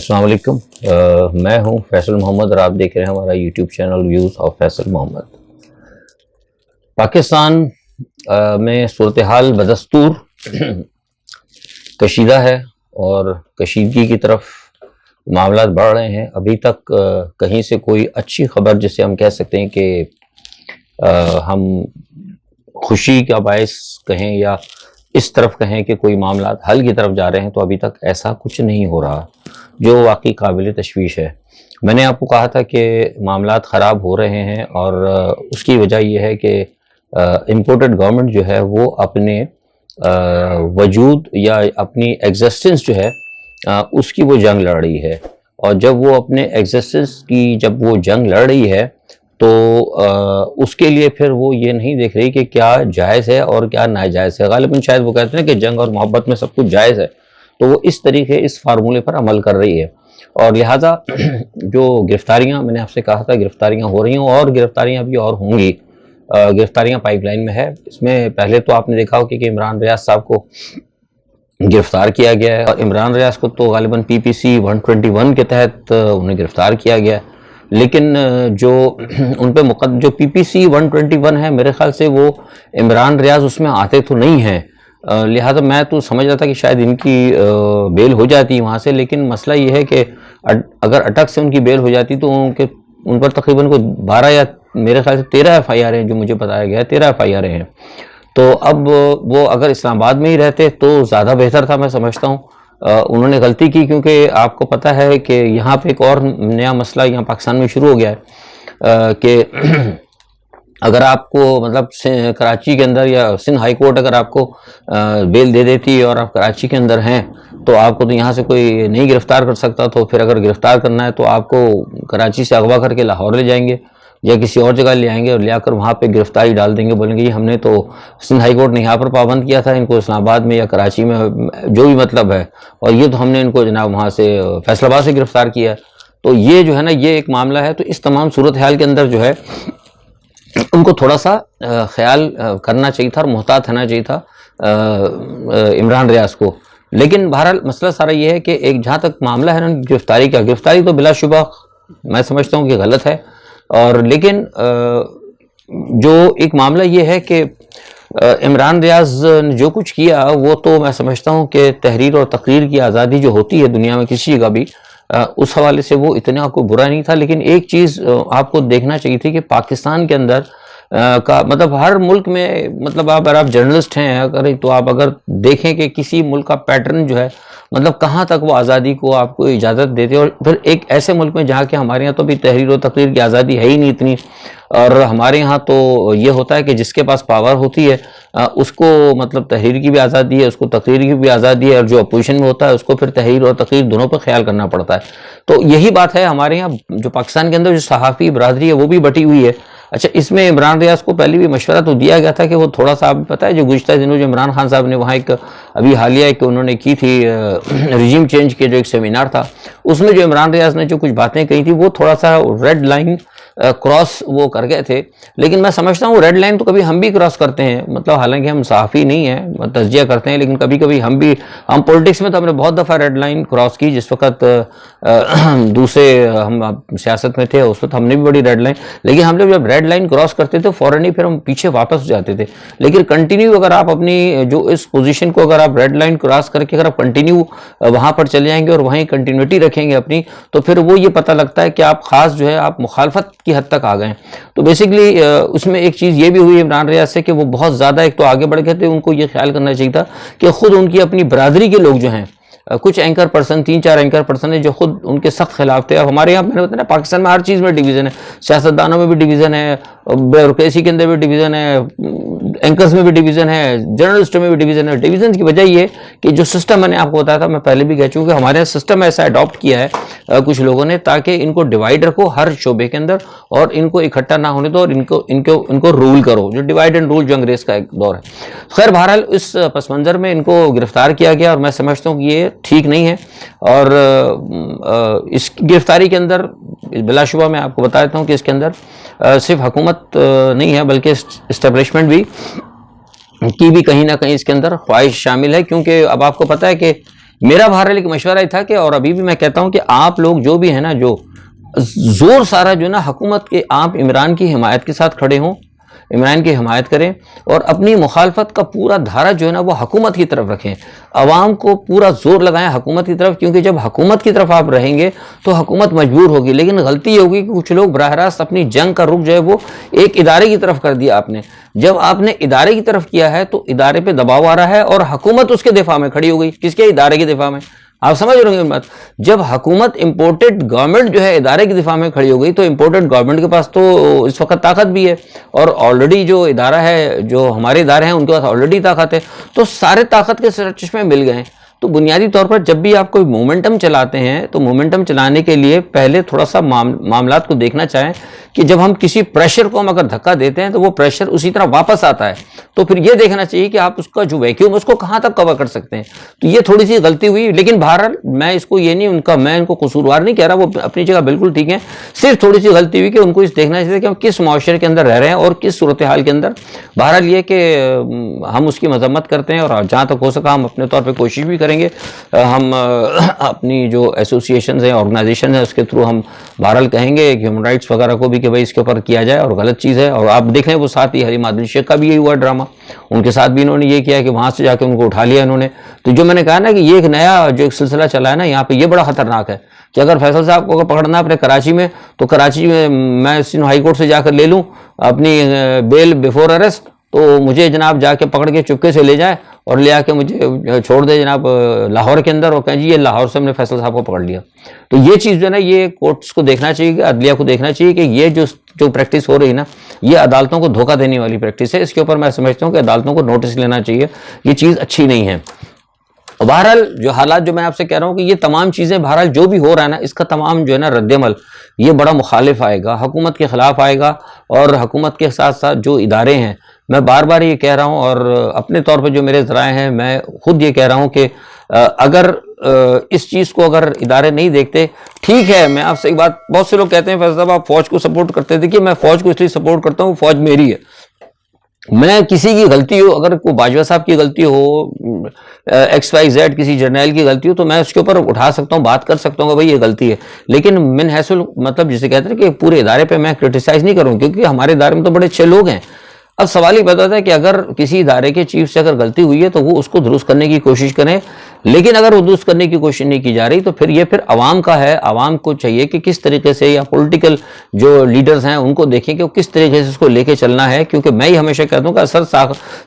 अस्सलाम वालेकुम। मैं हूं फैसल मोहम्मद और आप देख रहे हैं हमारा YouTube channel views of Faisal Mohammad. Pakistan में सूरत हाल बदस्तूर कशीदा है और कशीदगी की तरफ मामला बढ़ रहे हैं। अभी तक कहीं से कोई अच्छी खबर जिसे हम कह सकते हैं कि हम खुशी का बायस कहें या इस तरफ कहें कि कोई मामला हल की तरफ जा रहे हैं, तो अभी तक ऐसा कुछ नहीं हो रहा, जो वाकई काबिल तशवीश है। मैंने आपको कहा था कि मामलात ख़राब हो रहे हैं और उसकी वजह यह है कि इम्पोर्टेड गवर्नमेंट जो है वो अपने वजूद या अपनी एग्जिस्टेंस जो है उसकी वो जंग लड़ रही है। और जब वो अपने एग्जिस्टेंस की जब वो जंग लड़ रही है तो उसके लिए फिर वो ये नहीं देख रही कि क्या जायज़ है और क्या नाजायज़ है। गालिबन शायद वो कहते हैं कि जंग और मोहब्बत में सब कुछ जायज़ है, तो वो इस तरीके इस फार्मूले पर अमल कर रही है। और लिहाजा जो गिरफ्तारियां, मैंने आपसे कहा था गिरफ्तारियां हो रही हैं और गिरफ्तारियां अभी और होंगी। गिरफ्तारियां पाइपलाइन में है। इसमें पहले तो आपने देखा हो कि इमरान रियाज साहब को गिरफ्तार किया गया है और इमरान रियाज को तो गालिबन PPC 121 के तहत उन्हें गिरफ्तार किया गया है। लेकिन जो उन पे जो PPC 121 है, मेरे ख्याल से वो इमरान रियाज उसमें आते तो नहीं हैं। लिहाजा मैं तो समझ रहा था कि शायद इनकी बेल हो जाती वहाँ से। लेकिन मसला ये है कि अगर अटक से उनकी बेल हो जाती तो उन पर तकरीबन को 12 या मेरे ख्याल से 13 FIR हैं, जो मुझे बताया गया है 13 FIR हैं। तो अब वो अगर इस्लामाबाद में ही रहते तो ज़्यादा बेहतर था, मैं समझता हूँ। उन्होंने गलती की, क्योंकि आपको पता है कि यहाँ पे एक और नया मसला यहाँ पाकिस्तान में शुरू हो गया है कि अगर आपको मतलब कराची के अंदर या सिंध हाई कोर्ट अगर आपको बेल दे देती है और आप कराची के अंदर हैं तो आपको तो यहाँ से कोई नहीं गिरफ्तार कर सकता। तो फिर अगर गिरफ्तार करना है तो आपको कराची से अगवा करके लाहौर ले जाएंगे या किसी और जगह ले आएंगे और ले आकर वहाँ पे गिरफ्तारी डाल देंगे। बोलेंगे ये हमने तो सिंध हाई कोर्ट ने यहाँ पर पाबंद किया था, इनको इस्लामाबाद में या कराची में जो भी मतलब है, और ये तो हमने इनको जनाब वहाँ से फैसलाबाद से गिरफ्तार किया। तो ये जो है ना, ये एक मामला है। तो इस तमाम सूरत हाल के अंदर जो है उनको थोड़ा सा ख्याल करना चाहिए था और मोहतात रहना चाहिए था इमरान रियाज को। लेकिन बहरहाल मसला सारा ये है कि एक जहाँ तक मामला है ना गिरफ्तारी का, गिरफ्तारी तो बिलाशुबा मैं समझता हूँ कि गलत है। और लेकिन जो एक मामला ये है कि इमरान रियाज ने जो कुछ किया वो तो मैं समझता हूँ कि तहरीर और तकरीर की आज़ादी जो होती है दुनिया में किसी जगह भी, उस हवाले से वो इतना कोई बुरा नहीं था। लेकिन एक चीज़ आपको देखना चाहिए थी कि पाकिस्तान के अंदर का मतलब हर मुल्क में, मतलब अगर आप जर्नलिस्ट हैं अगर, तो आप अगर देखें कि किसी मुल्क का पैटर्न जो है, मतलब कहाँ तक वो आज़ादी को आपको इजाज़त देते हैं। और फिर एक ऐसे मुल्क में जहाँ के हमारे यहाँ तो भी तहरीर और तकरीर की आज़ादी है ही नहीं इतनी, और हमारे यहाँ तो ये होता है कि जिसके पास पावर होती है उसको मतलब तहरीर की भी आज़ादी है, उसको तकरीर की भी आज़ादी है, और जो अपोजिशन में होता है उसको फिर तहरीर और तकरीर दोनों पर ख्याल करना पड़ता है। तो यही बात है हमारे यहाँ, जो पाकिस्तान के अंदर जो सहाफ़ी बरादरी है वो भी बटी हुई है। अच्छा, इसमें इमरान रियाज को पहले भी मशवरा तो दिया गया था कि वो थोड़ा सा, आपको पता है जो गुज़श्ता दिनों जो इमरान खान साहब ने वहाँ एक अभी हालिया एक उन्होंने की थी रिजीम चेंज के जो एक सेमिनार था, उसमें जो इमरान रियाज ने जो कुछ बातें कही थी वो थोड़ा सा रेड लाइन क्रॉस वो कर गए थे। लेकिन मैं समझता हूँ रेड लाइन तो कभी हम भी क्रॉस करते हैं, मतलब हालांकि हम सहाफ़ी नहीं हैं, तज्जिया करते हैं, लेकिन कभी कभी हम पॉलिटिक्स में तो हमने बहुत दफ़ा रेड लाइन क्रॉस की। जिस वक्त दूसरे हम सियासत में थे उस वक्त हमने भी बड़ी रेड लाइन, लेकिन हम लोग जब रेड लाइन क्रॉस करते थे फ़ौरन ही फिर हम पीछे वापस हो जाते थे। लेकिन कंटिन्यू अगर आप अपनी जो इस पोजीशन को अगर आप रेड लाइन क्रॉस करके अगर आप कंटिन्यू वहाँ पर चले जाएंगे और वहीं कंटिन्यूटी रखेंगे अपनी, तो फिर वो ये पता लगता है कि आप ख़ास जो है आप मुखालफत की हद तक आ गए। तो बेसिकली उसमें एक चीज़ ये भी हुई इमरान रियाज से कि वो बहुत ज़्यादा एक तो आगे बढ़ गए थे। उनको ये ख्याल करना चाहिए था कि ख़ुद उनकी अपनी बरादरी के लोग जो हैं, कुछ एंकर पर्सन 3-4 एंकर पर्सन है जो खुद उनके सख्त खिलाफ थे। अब हमारे यहाँ मैंने बताया ना, पाकिस्तान में हर चीज़ में डिवीज़न है, सियासतदानों में भी डिवीज़न है, ब्यूरोक्रेसी के अंदर भी डिवीज़न है, एंकर्स में भी डिवीज़न है, जर्नलिस्टों में भी डिवीज़न है। डिवीज़न की वजह ये कि जो सिस्टम मैंने आपको बताया था, मैं पहले भी कह चुका कि हमारे यहाँ सिस्टम ऐसा अडॉप्ट किया है कुछ लोगों ने, ताकि इनको डिवाइड रखो हर शोबे के अंदर और इनको इकट्ठा ना होने दो और इनको रूल करो, जो डिवाइड एंड रूल जो अंग्रेज का एक दौर है। खैर बहरहाल इस पस मंज़र में इनको गिरफ्तार किया गया और मैं समझता हूँ कि ये ठीक नहीं है। और इस गिरफ्तारी के अंदर बिलाशुबा मैं आपको बता देता हूँ कि इसके अंदर सिर्फ हुकूमत नहीं है बल्कि इस्टेब्लिशमेंट भी की भी कहीं ना कहीं इसके अंदर ख्वाहिश शामिल है। क्योंकि अब आपको पता है कि मेरा बहरहाल एक मशवरा ही था कि, और अभी भी मैं कहता हूं कि आप लोग जो भी है ना, जो जोर सारा जो ना हुकूमत के, आप इमरान की हिमायत के साथ खड़े हों, इमरान की हिमायत करें और अपनी मुखालफत का पूरा धारा जो है ना वो हुकूमत की तरफ रखें, अवाम को पूरा जोर लगाएं हुकूमत की तरफ, क्योंकि जब हुकूमत की तरफ आप रहेंगे तो हुकूमत मजबूर होगी। लेकिन गलती ये होगी कि कुछ लोग बराह रास्त अपनी जंग का रुख जो है वो एक इदारे की तरफ कर दिया आपने। जब आपने इदारे की तरफ किया है तो इदारे पे दबाव आ रहा है और हुकूमत उसके दिफा में खड़ी हो गई। किसके? इदारे के दिफा में। आप समझ रहे होंगे बात। जब हुकूमत इंपोर्टेड गवर्नमेंट जो है इदारे के दिफा में खड़ी हो गई तो इंपोर्टेड गवर्नमेंट के पास तो इस वक्त ताकत भी है, और ऑलरेडी जो इदारा है, जो हमारे इदारे हैं उनके पास ऑलरेडी ताकत है, तो सारे ताकत के चश्मे मिल गए। तो बुनियादी तौर पर जब भी आप कोई मोमेंटम चलाते हैं तो मोमेंटम चलाने के लिए पहले थोड़ा सा मामलात को देखना चाहें कि जब हम किसी प्रेशर को हम अगर धक्का देते हैं तो वो प्रेशर उसी तरह वापस आता है, तो फिर ये देखना चाहिए कि आप उसका जो वैक्यूम है उसको कहाँ तक कवर कर सकते हैं। तो ये थोड़ी सी गलती हुई, लेकिन बहरहाल मैं इसको ये नहीं, मैं इनको कसूरवार नहीं कह रहा, वो अपनी जगह बिल्कुल ठीक है। सिर्फ थोड़ी सी गलती हुई कि उनको इस देखना चाहिए कि हम किस माशरे के अंदर रह रहे हैं और किस सूरत हाल के अंदर। बहरहाल ये कि हम उसकी मजम्मत करते हैं और जहाँ तक हो सका हम अपने तौर पर कोशिश भी करेंगे। हम अपनी जो एसोसिएशन हैं, ऑर्गेनाइजेशन है, उसके थ्रू हम बहरहाल कहेंगे कि ह्यूमन राइट्स वगैरह को भी कि भाई इसके ऊपर किया जाए और गलत चीज़ है। और आप देख लें वो साथ ही हलीमा आदिल शेख का भी यही हुआ ड्रामा, उनके साथ भी इन्होंने ये किया कि वहाँ से जाके उनको उठा लिया इन्होंने। तो जो मैंने कहा ना कि ये एक नया जो एक सिलसिला चला है ना यहाँ पे, ये बड़ा खतरनाक है कि अगर फैसल साहब को अगर पकड़ना अपने कराची में, तो कराची में मैं हाई कोर्ट से जाकर ले लूँ अपनी बेल बिफोर अरेस्ट, तो मुझे जनाब जाके पकड़ के चुपके से ले जाए और ले आके मुझे छोड़ दे जनाब लाहौर के अंदर और कहें जी ये लाहौर से हमने फैसल साहब को पकड़ लिया। तो ये चीज़ जो है ना ये कोर्ट्स को देखना चाहिए, अदलिया को देखना चाहिए कि ये जो प्रैक्टिस हो रही है ना ये अदालतों को धोखा देने वाली प्रैक्टिस है। इसके ऊपर मैं समझता हूँ कि अदालतों को नोटिस लेना चाहिए, ये चीज़ अच्छी नहीं है। बहरहाल जो हालात जो मैं आपसे कह रहा हूँ कि ये तमाम चीज़ें बहरहाल जो भी हो रहा है ना इसका तमाम जो है ना रद्दमल ये बड़ा मुखालिफ आएगा, हुकूमत के ख़िलाफ़ आएगा। और हुकूमत के साथ साथ जो इदारे हैं, मैं बार बार ये कह रहा हूँ और अपने तौर पर जो मेरे ज़राए हैं मैं खुद ये कह रहा हूँ कि अगर इस चीज़ को अगर इदारे नहीं देखते, ठीक है मैं आपसे एक बात, बहुत से लोग कहते हैं फैसल साहब आप फ़ौज को सपोर्ट करते थे, कि मैं फ़ौज को इसलिए सपोर्ट करता हूँ फ़ौज मेरी है। मैं किसी की गलती हो, अगर कोई बाजवा साहब की गलती हो, XYZ किसी जर्नैल की गलती हो, तो मैं उसके ऊपर उठा सकता हूँ, बात कर सकता हूँ कि भाई ये गलती है। लेकिन मिन हैसुल मतलब जिसे कहते हैं कि पूरे इदारे पे मैं क्रिटिसाइज नहीं करूँ, क्योंकि हमारे इदारे में तो बड़े अच्छे लोग हैं। अब सवाल ही पैदा होता है कि अगर किसी इदारे के चीफ से अगर गलती हुई है तो वो उसको दुरुस्त करने की कोशिश करें, लेकिन अगर वो दुरुस्त करने की कोशिश नहीं की जा रही तो फिर अवाम का है। अवाम को चाहिए कि किस तरीके से, या पॉलिटिकल जो लीडर्स हैं उनको देखें कि वो किस तरीके से इसको लेके चलना है। क्योंकि मैं ही हमेशा कहता हूँ कि असल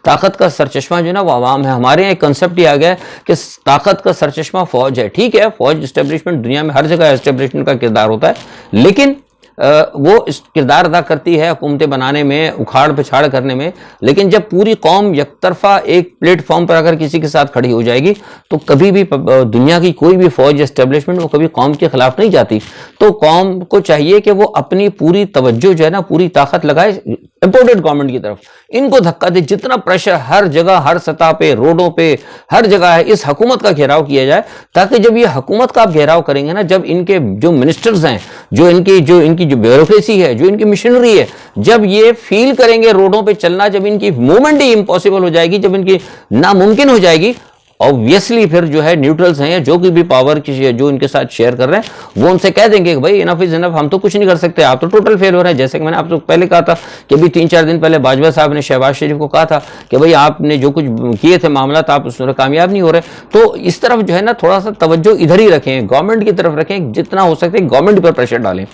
ताकत का सरचश्मा जो है ना वो अवाम है। हमारे यहाँ एक कंसेप्ट ही आ गया है कि ताकत का सरचश्मा फौज है। ठीक है, फौज इस्टेब्लिशमेंट दुनिया में हर जगह इस्टेब्लिशमेंट का किरदार होता है, लेकिन वो इस किरदार अदा करती है हुकूमतें बनाने में, उखाड़ पिछाड़ करने में। लेकिन जब पूरी कौम यकतरफा एक प्लेटफॉर्म पर अगर किसी के साथ खड़ी हो जाएगी तो कभी भी दुनिया की कोई भी फौज एस्टेब्लिशमेंट वो कभी कौम के खिलाफ नहीं जाती। तो कौम को चाहिए कि वो अपनी पूरी तवज्जो जो है ना, पूरी ताकत लगाए इंपोर्टेड गवर्नमेंट की तरफ, इनको धक्का दे। जितना प्रेशर हर जगह, हर सतह पे, रोडों पे, हर जगह है, इस हुकूमत का घेराव किया जाए, ताकि जब ये हुकूमत का आप घेराव करेंगे ना, जब इनके जो मिनिस्टर्स हैं, जो इनकी जो ब्यूरोक्रेसी है, जो इनकी मशीनरी है, जब ये फील करेंगे रोडों पे चलना, जब इनकी मूवमेंट ही इम्पॉसिबल हो जाएगी, जब इनकी नामुमकिन हो जाएगी, ऑब्वियसली फिर जो है न्यूट्रल्स हैं या जो की भी पावर की जो इनके साथ शेयर कर रहे हैं वो उनसे कह देंगे कि भाई इनफ इज इनफ, हम तो कुछ नहीं कर सकते, आप तो टोटल फेल हो रहे हैं। जैसे कि मैंने आपको पहले कहा था कि अभी 3-4 दिन पहले बाजवा साहब ने शहबाज शरीफ को कहा था कि भाई आपने जो कुछ किए थे मामला, आप उसमें कामयाब नहीं हो रहे। तो इस तरफ जो है ना थोड़ा सा तवज्जो इधर ही रखें, गवर्नमेंट की तरफ रखें, जितना हो सके गवर्नमेंट पर प्रेशर डालें।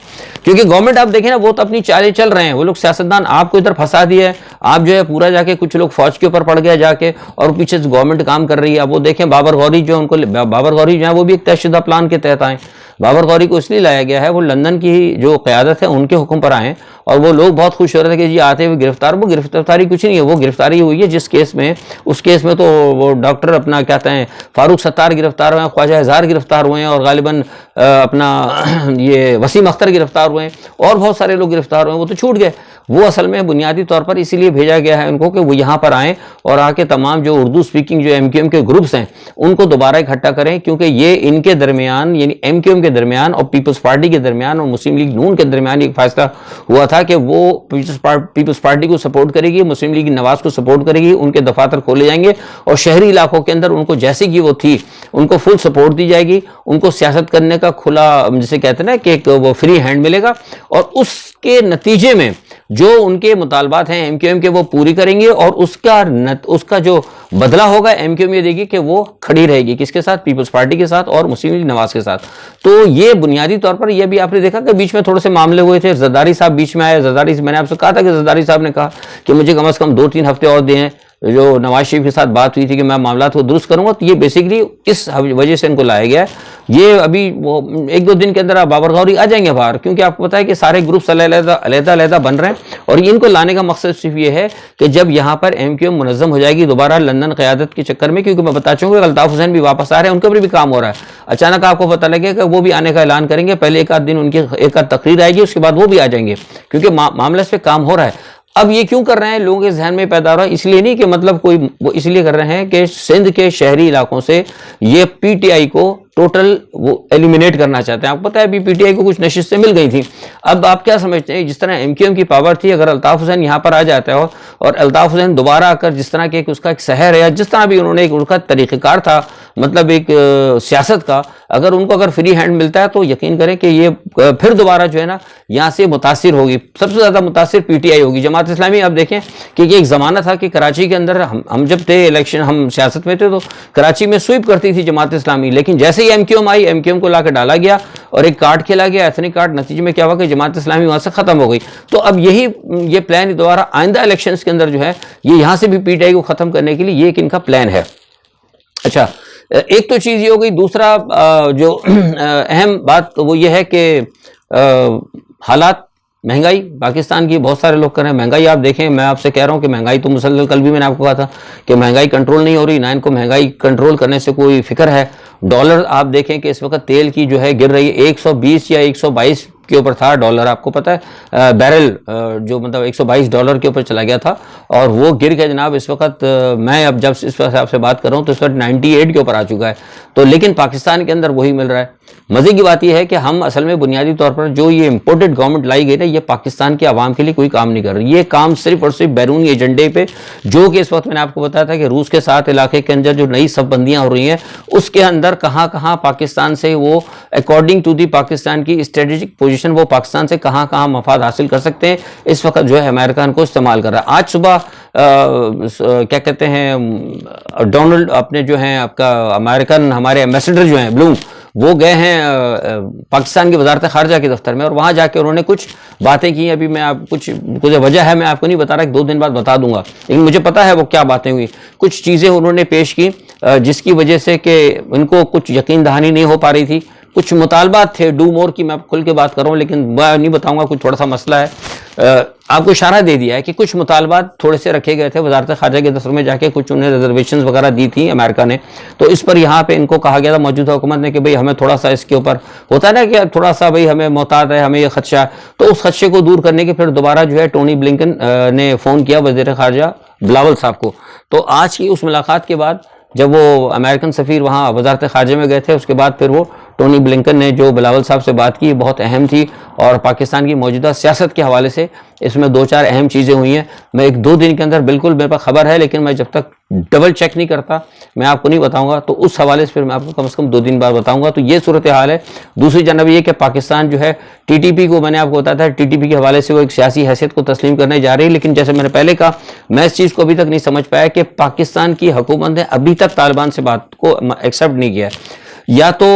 क्योंकि गवर्नमेंट आप देखें ना वो तो अपनी चालें चल रहे हैं, वो लोग सियासतदान आपको इधर फंसा दिया है, आप जो है पूरा जाके कुछ लोग फौज के ऊपर पड़ गया जाके, और पीछे से गवर्नमेंट काम कर रही है। वो देखें बाबर गौरी जो उनको, बाबर गौरी जो है वो भी एक तयशुदा प्लान के तहत आए। बाबर गौरी को इसलिए लाया गया है, वो लंदन की जो क़यादत है उनके हुक्म पर आए, और वो लोग बहुत खुश हो रहे थे कि जी आते हुए गिरफ्तार। वो गिरफ्तारी कुछ नहीं है, वो गिरफ्तारी हुई है जिस केस में, उस केस में तो वो डॉक्टर अपना क्या कहते हैं फारूक सत्तार गिरफ्तार हुए हैं, ख्वाजा हज़ार गिरफ्तार हुए हैं, और गालिबन अपना ये वसीम अख्तर गिरफ्तार हुए हैं, और बहुत सारे लोग गिरफ्तार हुए हैं। वो तो छूट गए। वो असल में बुनियादी तौर पर इसीलिए भेजा गया है उनको कि वो यहाँ पर आएँ और आके तमाम जो उर्दू स्पीकिंग जो MQM के ग्रुप्स हैं उनको दोबारा इकट्ठा करें, क्योंकि ये इनके दरमियान, यानी MQM के दरमियान और पीपल्स पार्टी के दरमियान और मुस्लिम लीग नून के दरमियान एक फैसला हुआ था था कि वो पीपल्स पार्टी को सपोर्ट करेगी, मुस्लिम लीग नवाज को सपोर्ट करेगी, उनके दफातर खोले जाएंगे और शहरी इलाकों के अंदर उनको जैसे कि वो थी उनको फुल सपोर्ट दी जाएगी, उनको सियासत करने का खुला, जिसे कहते हैं ना कि एक वो फ्री हैंड मिलेगा, और उसके नतीजे में जो उनके मुतालबात हैं एमक्यूएम के वो पूरी करेंगे, और उसका जो बदला होगा एमक्यूएम ये देगी कि वो खड़ी रहेगी किसके साथ, पीपल्स पार्टी के साथ और मुस्लिम लीग नवाज के साथ। तो ये बुनियादी तौर पर ये भी आपने देखा कि बीच में थोड़े से मामले हुए थे, जरदारी साहब बीच में आए, जरदारी, मैंने आपसे कहा था कि जरदारी साहब ने कहा कि मुझे कम से कम 2-3 हफ्ते और दें, जो नवाज शरीफ के साथ बात हुई थी कि मैं मामला को दुरुस्त करूंगा, तो ये बेसिकली इस वजह से इनको लाया गया है। ये अभी वो 1-2 दिन के अंदर आप बाबर गौरी आ जाएंगे बाहर, क्योंकि आपको पता है कि सारे ग्रुप्स अलग-अलग बन रहे हैं, और इनको लाने का मकसद सिर्फ ये है कि जब यहाँ पर एमक्यूएम मुनज़्ज़म हो जाएगी दोबारा लंदन क़यादत के चक्कर में, क्योंकि मैं बता चुका अल्ताफ़ हुसैन भी वापस आ रहे हैं, उनके ऊपर भी काम हो रहा है, अचानक आपको पता लगेगा कि वो भी आने का ऐलान करेंगे, पहले 1 आध दिन उनकी 1 आध तकरीर आएगी, उसके बाद वो भी आ जाएंगे, क्योंकि मामला इस पर काम हो रहा है। अब ये क्यों कर रहे हैं, लोगों के जहन में पैदा हो रहा है, इसलिए नहीं कि मतलब कोई, वो इसलिए कर रहे हैं कि सिंध के शहरी इलाकों से ये पीटीआई को टोटल वो एलिमिनेट करना चाहते हैं। आपको पता है अभी पीटीआई को कुछ नशिस्तें मिल गई थी। अब आप क्या समझते हैं, जिस तरह एमक्यूएम की पावर थी, अगर अल्ताफ हुसैन यहाँ पर आ जाता है और अल्ताफ हुसैन दोबारा आकर जिस तरह के उसका एक शहर है, या जिस तरह भी उन्होंने एक उनका तरीक़ेकार था, मतलब एक सियासत का, अगर उनको अगर फ्री हैंड मिलता है तो यकीन करें कि ये फिर दोबारा जो है ना यहाँ से मुतासिर होगी, सबसे ज़्यादा मुतासिर पीटीआई होगी। जमात इस्लामी आप देखें कि ये एक ज़माना था कि कराची के अंदर हम जब थे इलेक्शन, हम सियासत में थे तो कराची में स्वीप करती थी जमात इस्लामी, लेकिन जैसे ही एमक्यूएम आई, एमक्यूएम को लाकर डाला गया और एक कार्ड खेला गया, एथनिक कार्ड, नतीजे में क्या हुआ कि जमात इस्लामी वहाँ से ख़त्म हो गई। तो अब ये प्लान दोबारा आइंदा इलेक्शन के अंदर जो है ये यहाँ से भी पीटीआई को ख़त्म करने के लिए ये एक इनका प्लान है। अच्छा, एक तो चीज़ ये हो गई। दूसरा जो अहम बात वो ये है कि हालात, महंगाई पाकिस्तान की, बहुत सारे लोग कर रहे हैं महंगाई। आप देखें, मैं आपसे कह रहा हूं कि महंगाई तो मुसलसल, कल भी मैंने आपको कहा था कि महंगाई कंट्रोल नहीं हो रही, ना इनको महंगाई कंट्रोल करने से कोई फिक्र है। डॉलर आप देखें कि इस वक्त तेल की जो है गिर रही है, 120 या 122 के ऊपर था डॉलर, आपको पता है बैरल, जो मतलब $122 के ऊपर चला गया था, और वो गिर के जनाब इस वक्त, मैं अब जब इस वक्त आपसे बात कर रहा हूँ तो इस वक्त 98 के ऊपर आ चुका है। तो लेकिन पाकिस्तान के अंदर वही मिल रहा है। मजे की बात यह है कि हम असल में बुनियादी तौर पर जो ये इम्पोर्टेड गवर्नमेंट लाई गई ना, ये पाकिस्तान के आवाम के लिए कोई काम नहीं कर रही, ये काम सिर्फ और सिर्फ बैरूनी एजेंडे पे, जो कि इस वक्त मैंने आपको बताया था कि रूस के साथ इलाके के अंदर जो नई सबबंदियाँ हो रही हैं, उसके अंदर कहाँ कहाँ पाकिस्तान से वो अकॉर्डिंग टू दी पाकिस्तान की स्ट्रेटेजिक पोजीशन, वो पाकिस्तान से कहाँ कहाँ मफाद हासिल कर सकते हैं, इस वक्त जो है अमेरिका को इस्तेमाल कर रहा है। आज सुबह क्या कहते हैं, डोनाल्ड अपने जो हैं आपका अमेरिकन हमारे एम्बेसडर जो हैं ब्लूम, वो गए हैं पाकिस्तान की वजारत खारजा के दफ्तर में, और वहाँ जाके उन्होंने कुछ बातें की। अभी मैं आप कुछ वजह है मैं आपको नहीं बता रहा, 2 दिन बाद बता दूंगा, लेकिन मुझे पता है वो क्या बातें हुई। कुछ चीज़ें उन्होंने पेश की जिसकी वजह से कि इनको कुछ यकीन दहानी नहीं हो पा रही थी। कुछ मुतालबात थे डू मोर की, मैं खुल के बात कर रहा हूँ, लेकिन मैं नहीं बताऊंगा, कुछ थोड़ा सा मसला है। आपको इशारा दे दिया है कि कुछ मुतालबात थोड़े से रखे गए थे वजारत खारजा के दफ्तर में जाके, कुछ उन्हें रिजर्वेशन वगैरह दी थी अमेरिका ने, तो इस पर यहाँ पे इनको कहा गया था मौजूदा हुकूमत ने कि भाई हमें थोड़ा सा इसके ऊपर होता है ना कि थोड़ा सा भाई हमें मोहतात है, हमें ये खदशा है, तो उस खदशे को दूर करने के फिर दोबारा जो है टोनी ब्लिंकन ने फ़ोन किया वज़ीर खारजा बिलावल साहब को। तो आज की उस मुलाकात के बाद जब वो अमेरिकन सफ़ीर वहाँ वजारत खारजा में गए थे, उसके बाद फिर वो टोनी ब्लिंकन ने जो बिलावल साहब से बात की बहुत अहम थी, और पाकिस्तान की मौजूदा सियासत के हवाले से इसमें 2-4 अहम चीज़ें हुई हैं। मैं 1-2 दिन के अंदर बिल्कुल मेरे पास खबर है, लेकिन मैं जब तक डबल चेक नहीं करता मैं आपको नहीं बताऊंगा, तो उस हवाले से फिर मैं आपको कम से कम 2 दिन बाद बताऊंगा। तो ये सूरत हाल है। दूसरी जानब ये कि पाकिस्तान जो है टीटीपी को, मैंने आपको बताया था टीटीपी के हवाले से वो एक सियासी हैसियत को तस्लीम करने जा रही है, लेकिन जैसे मैंने पहले कहा, मैं इस चीज़ को अभी तक नहीं समझ पाया कि पाकिस्तान की हुकूमत ने अभी तक तालिबान से बात को एक्सेप्ट नहीं किया है। या तो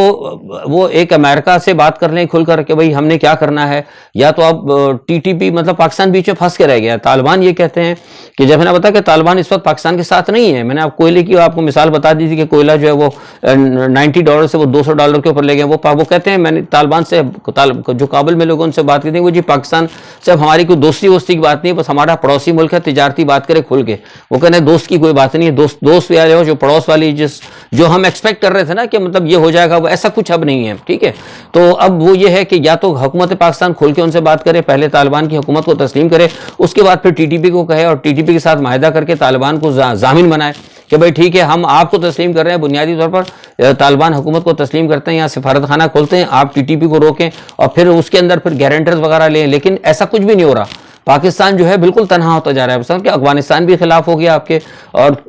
वो एक अमेरिका से बात कर लें खुल कर के भाई हमने क्या करना है, या तो अब टीटीपी, मतलब पाकिस्तान बीच में फंस के रह गया। तालिबान ये कहते हैं कि जब मैंने बताया कि तालिबान इस वक्त पाकिस्तान के साथ नहीं है, मैंने आप कोयले की आपको मिसाल बता दी थी कि कोयला जो है वो $90 से वो $200 के ऊपर ले गए। वो कहते हैं, मैंने तालिबान से जो काबुल में लोगों उनसे बात की थी, वो जी पाकिस्तान से अब हमारी कोई दोस्ती वोस्ती की बात नहीं है, बस हमारा पड़ोसी मुल्क है, तिजारती बात करे खुल के। वो कहते हैं दोस्त की कोई बात नहीं है, दोस्त यार जो पड़ोस वाली जो हम एक्सपेक्ट कर रहे थे ना कि मतलब ये हो जाएगा, वो ऐसा कुछ अब नहीं है। ठीक है, तो अब वो ये है कि या तो हुकूमत पाकिस्तान खुल के उनसे बात करे, पहले तालिबान की हुकूमत को तस्लीम करे, उसके बाद फिर टीटीपी को कहे और टीटीपी के साथ माहिदा करके तालिबान को जामिन बनाए कि भाई ठीक है, हम आपको तस्लीम कर रहे हैं, बुनियादी तौर पर तालिबान हुकूमत को तस्लीम करते हैं, यहाँ सिफारत खाना खोलते हैं, आप टीटीपी को रोकें और फिर उसके अंदर फिर गारंटर्स वगैरह लें, लेकिन ऐसा कुछ भी नहीं हो रहा। पाकिस्तान जो है बिल्कुल तनहा होता जा रहा है। कि अफगानिस्तान भी खिलाफ हो गया आपके, और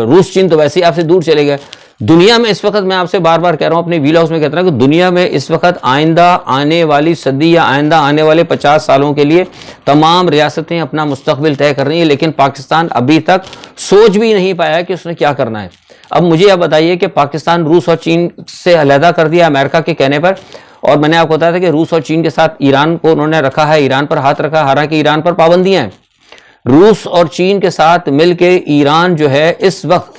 रूस चीन तो वैसे ही आपसे दूर चले गए। दुनिया में इस वक्त, मैं आपसे बार बार कह रहा हूं, अपने व्हील हाउस में कहता हूं कि दुनिया में इस वक्त आइंदा आने वाली सदी या आइंदा आने वाले 50 सालों के लिए तमाम रियासतें अपना मुस्तकबिल तय कर रही हैं, लेकिन पाकिस्तान अभी तक सोच भी नहीं पाया कि उसने क्या करना है। अब मुझे आप बताइए कि पाकिस्तान रूस और चीन से अलहदा कर दिया अमेरिका के कहने पर, और मैंने आपको बताया था कि रूस और चीन के साथ ईरान को उन्होंने रखा है, ईरान पर हाथ रखा, हालांकि ईरान पर पाबंदियां हैं। रूस और चीन के साथ मिलकर ईरान जो है इस वक्त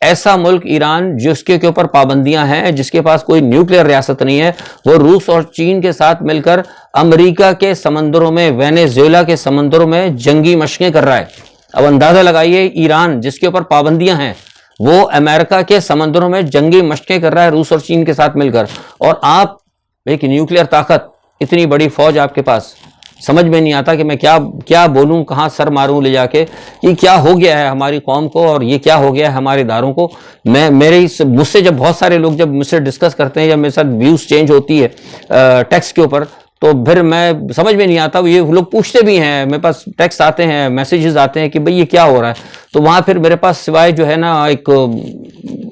ऐसा मुल्क, ईरान जिसके ऊपर पाबंदियां हैं, जिसके पास कोई न्यूक्लियर रियासत नहीं है, वो रूस और चीन के साथ मिलकर अमेरिका के समंदरों में, वेनेजुएला के समंदरों में जंगी मशकें कर रहा है। अब अंदाजा लगाइए, ईरान जिसके ऊपर पाबंदियां हैं वो अमेरिका के समंदरों में जंगी मशकें कर रहा है रूस और चीन के साथ मिलकर, और आप एक न्यूक्लियर ताकत, इतनी बड़ी फौज आपके पास। समझ में नहीं आता कि मैं क्या क्या बोलूं, कहां सर मारूं ले जाके, कि क्या हो गया है हमारी कौम को और ये क्या हो गया है हमारे इदारों को। मुझसे जब बहुत सारे लोग जब मुझसे डिस्कस करते हैं, जब मेरे साथ व्यूज चेंज होती है टेक्स्ट के ऊपर, तो फिर मैं समझ में नहीं आता। ये लोग पूछते भी हैं, मेरे पास टेक्स्ट आते हैं, मैसेजेस आते हैं कि भाई ये क्या हो रहा है। तो वहां फिर मेरे पास सिवाय जो है ना एक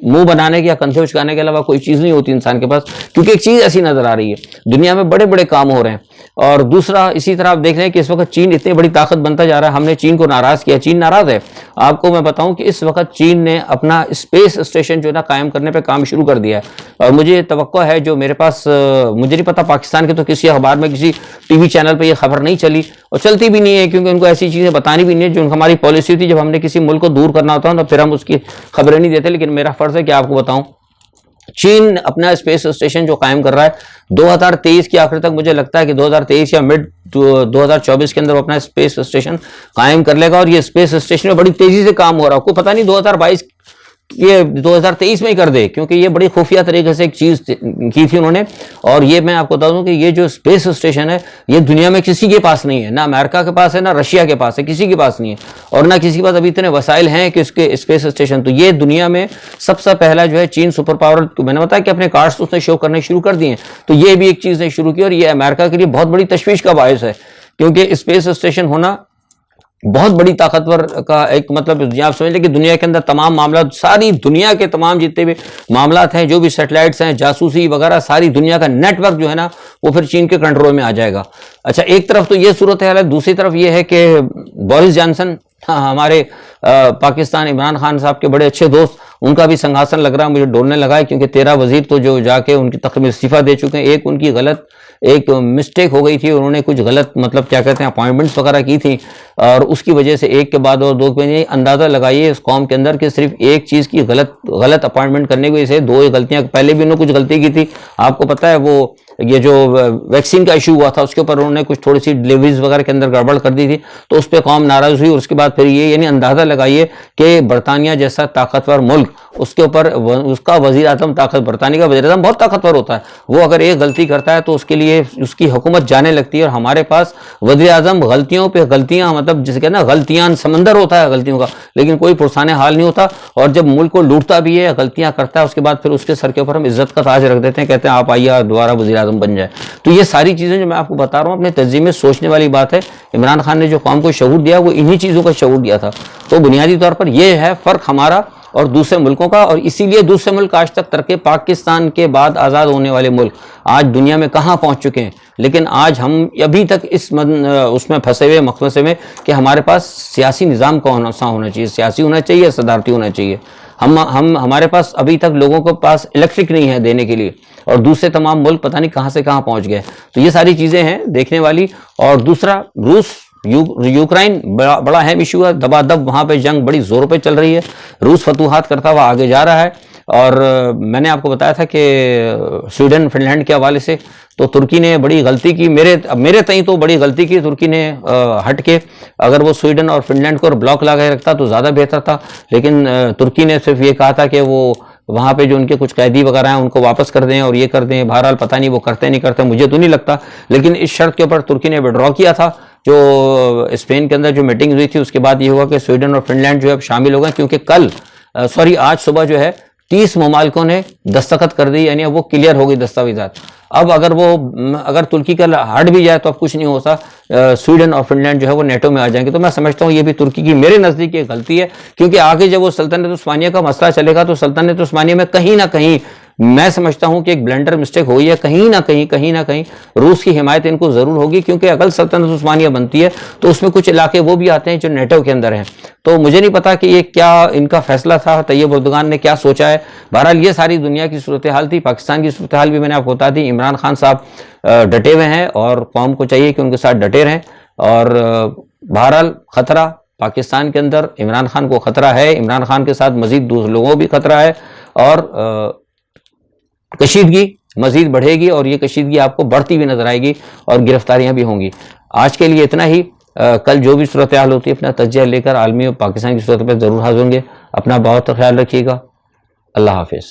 मुंह बनाने के या कंधे उचकाने के अलावा कोई चीज नहीं होती इंसान के पास, क्योंकि एक चीज ऐसी नजर आ रही है, दुनिया में बड़े बड़े काम हो रहे हैं। और दूसरा, इसी तरह आप देख रहे हैं कि इस वक्त चीन इतनी बड़ी ताकत बनता जा रहा है। हमने चीन को नाराज किया, चीन नाराज है। आपको मैं बताऊं कि इस वक्त चीन ने अपना स्पेस स्टेशन जो है ना कायम करने पे काम शुरू कर दिया है, और मुझे तवक्को है, जो मेरे पास, मुझे नहीं पता पाकिस्तान के तो किसी अखबार में, किसी टीवी चैनल पे ये खबर नहीं चली और चलती भी नहीं है, क्योंकि उनको ऐसी चीजें बतानी भी नहीं है जो हमारी पॉलिसी थी। जब हमने किसी मुल्क को दूर करना होता है तो फिर हम उसकी खबरें नहीं देते, लेकिन मेरा फर्ज है कि आपको बताऊं, चीन अपना स्पेस स्टेशन जो कायम कर रहा है 2023 के आखिर तक, मुझे लगता है कि 2023 या मिड 2024 के अंदर वो अपना स्पेस स्टेशन कायम कर लेगा। और ये स्पेस स्टेशन में बड़ी तेजी से काम हो रहा है। आपको पता नहीं 2022 ये 2023 में ही कर दे, क्योंकि ये बड़ी खुफिया तरीके से एक चीज की थी उन्होंने। और ये मैं आपको बता दूं कि ये जो स्पेस स्टेशन है, ये दुनिया में किसी के पास नहीं है, ना अमेरिका के पास है, ना रशिया के पास है, किसी के पास नहीं है, और ना किसी के पास अभी इतने वसाइल हैं कि उसके स्पेस स्टेशन। तो ये दुनिया में सबसे पहला जो है चीन सुपर पावर, मैंने बताया कि अपने कार्ड्स उसने शो करने शुरू कर दिए, तो ये भी एक चीज ने शुरू की, और ये अमेरिका के लिए बहुत बड़ी तशवीश का बायस है, क्योंकि स्पेस स्टेशन होना बहुत बड़ी ताकतवर का एक मतलब, आप समझ लें कि दुनिया के अंदर तमाम मामला, सारी दुनिया के तमाम जितने भी मामला हैं, जो भी सैटेलाइट्स हैं, जासूसी वगैरह, सारी दुनिया का नेटवर्क जो है ना वो फिर चीन के कंट्रोल में आ जाएगा। अच्छा, एक तरफ तो ये सूरत हाल है, दूसरी तरफ ये है कि बोरिस जॉनसन, हमारे पाकिस्तान, इमरान खान साहब के बड़े अच्छे दोस्त, उनका भी संघासन लग रहा है, मुझे डोलने लगा है, क्योंकि 13 वजीर तो जो जाके उनकी तख्त में इस्तीफा दे चुके हैं। एक उनकी गलत एक मिस्टेक हो गई थी, उन्होंने कुछ गलत मतलब क्या कहते हैं अपॉइंटमेंट्स वगैरह की थी, और उसकी वजह से एक के बाद और दो के, अंदाजा लगाइए इस कौम के अंदर कि सिर्फ एक चीज की गलत अपॉइंटमेंट करने की वजह से 2 गलतियां, पहले भी उन्होंने कुछ गलती की थी। आपको पता है वो ये जो वैक्सीन का इशू हुआ था, उसके ऊपर उन्होंने कुछ थोड़ी सी डिलीवरीज वगैरह के अंदर गड़बड़ कर दी थी, तो उस पर कौम नाराज हुई। और उसके बाद फिर ये, यानी अंदाजा लगाइए कि बरतानिया जैसा ताकतवर मुल्क, उसके ऊपर उसका वजीर आजम बरतानिया का वजीर आजम बहुत ताकतवर होता है, वो अगर एक गलती करता है तो उसके लिए उसकी हुकूमत जाने लगती है। और हमारे पास वजीर आजम गलतियों पे गलतियां, मतलब जिसे कहना गलतियां समंदर होता है गलतियों का, लेकिन कोई पुरसाने हाल नहीं होता। और जब मुल्क को लूटता भी है, गलतियां करता है, उसके बाद फिर उसके सर के ऊपर हम इज्जत का ताज रख देते हैं, कहते हैं आप आइए दोबारा वजीर आजम बन जाए। तो ये सारी चीजें जो मैं आपको बता रहा हूं अपने तज्ज़िये में सोचने वाली बात है। इमरान खान ने जो कौम को शऊर दिया वो इन्हीं चीजों का शऊर दिया था। तो बुनियादी तौर पर यह है फर्क हमारा और दूसरे मुल्कों का, और इसीलिए दूसरे मुल्क आज तक तरक्की, पाकिस्तान के बाद आज़ाद होने वाले मुल्क आज दुनिया में कहाँ पहुँच चुके हैं, लेकिन आज हम अभी तक इस उसमें फंसे हुए मखमसे में कि हमारे पास सियासी निज़ाम कौन सा होना चाहिए, सियासी होना चाहिए, सदारती होना चाहिए। हमारे पास अभी तक लोगों के पास इलेक्ट्रिक नहीं है देने के लिए, और दूसरे तमाम मुल्क पता नहीं कहाँ से कहाँ पहुँच गए। तो ये सारी चीज़ें हैं देखने वाली। और दूसरा, रूस यूक्रेन बड़ा अहम इशू है, दबादब वहाँ पे जंग बड़ी जोरों पे चल रही है, रूस फतूहात करता हुआ आगे जा रहा है। और मैंने आपको बताया था कि स्वीडन फिनलैंड के हवाले से तो तुर्की ने बड़ी गलती की, मेरे तई तो बड़ी गलती की तुर्की ने हट के, अगर वो स्वीडन और फिनलैंड को ब्लॉक लगा रखता तो ज़्यादा बेहतर था। लेकिन तुर्की ने सिर्फ ये कहा था कि वो वहाँ पे जो उनके कुछ कैदी वगैरह हैं उनको वापस कर दें और ये कर दें। बहरहाल पता नहीं वो करते नहीं करते, मुझे तो नहीं लगता, लेकिन इस शर्त के ऊपर तुर्की ने विड्रॉ किया था। जो स्पेन के अंदर जो मीटिंग हुई थी उसके बाद ये हुआ कि स्वीडन और फिनलैंड जो है शामिल हो गए, क्योंकि कल सॉरी आज सुबह जो है 30 ममालिकों ने दस्तखत कर दी, यानी अब वो क्लियर हो गई दस्तावेजात। अब अगर तुर्की का हट भी जाए तो अब कुछ नहीं होता, स्वीडन और फिनलैंड जो है वो नेटो में आ जाएंगे। तो मैं समझता हूँ ये भी तुर्की की मेरे नज़दीक एक गलती है, क्योंकि आगे जब वो सल्तनत उस्मानिया का मसला चलेगा तो सल्तनत उस्मानिया में कहीं ना कहीं मैं समझता हूं कि एक ब्लेंडर मिस्टेक हुई है, कहीं ना कहीं रूस की हिमायत इनको जरूर होगी, क्योंकि अगर सल्तनत उस्मानिया बनती है तो उसमें कुछ इलाके वो भी आते हैं जो नेटो के अंदर हैं। तो मुझे नहीं पता कि ये क्या इनका फैसला था, तैयब उर्दुगान ने क्या सोचा है। बहरहाल ये सारी दुनिया की सूरत हाल थी। पाकिस्तान की सूरत हाल भी मैंने आपको बता दी। इमरान खान साहब डटे हुए हैं और कौम को चाहिए कि उनके साथ डटे रहें। और बहरहाल खतरा पाकिस्तान के अंदर इमरान खान को खतरा है, इमरान खान के साथ मजीद दूसरे लोगों को भी खतरा है, और कशीदगी मजीद बढ़ेगी, और ये कशीदगी आपको बढ़ती हुई नजर आएगी और गिरफ्तारियां भी होंगी। आज के लिए इतना ही। कल जो भी सूरत हाल होती है अपना तज्जिया लेकर आलमी और पाकिस्तान की सूरत पर जरूर हाजिर होंगे। अपना बहुत ख्याल रखिएगा। अल्लाह हाफिज़।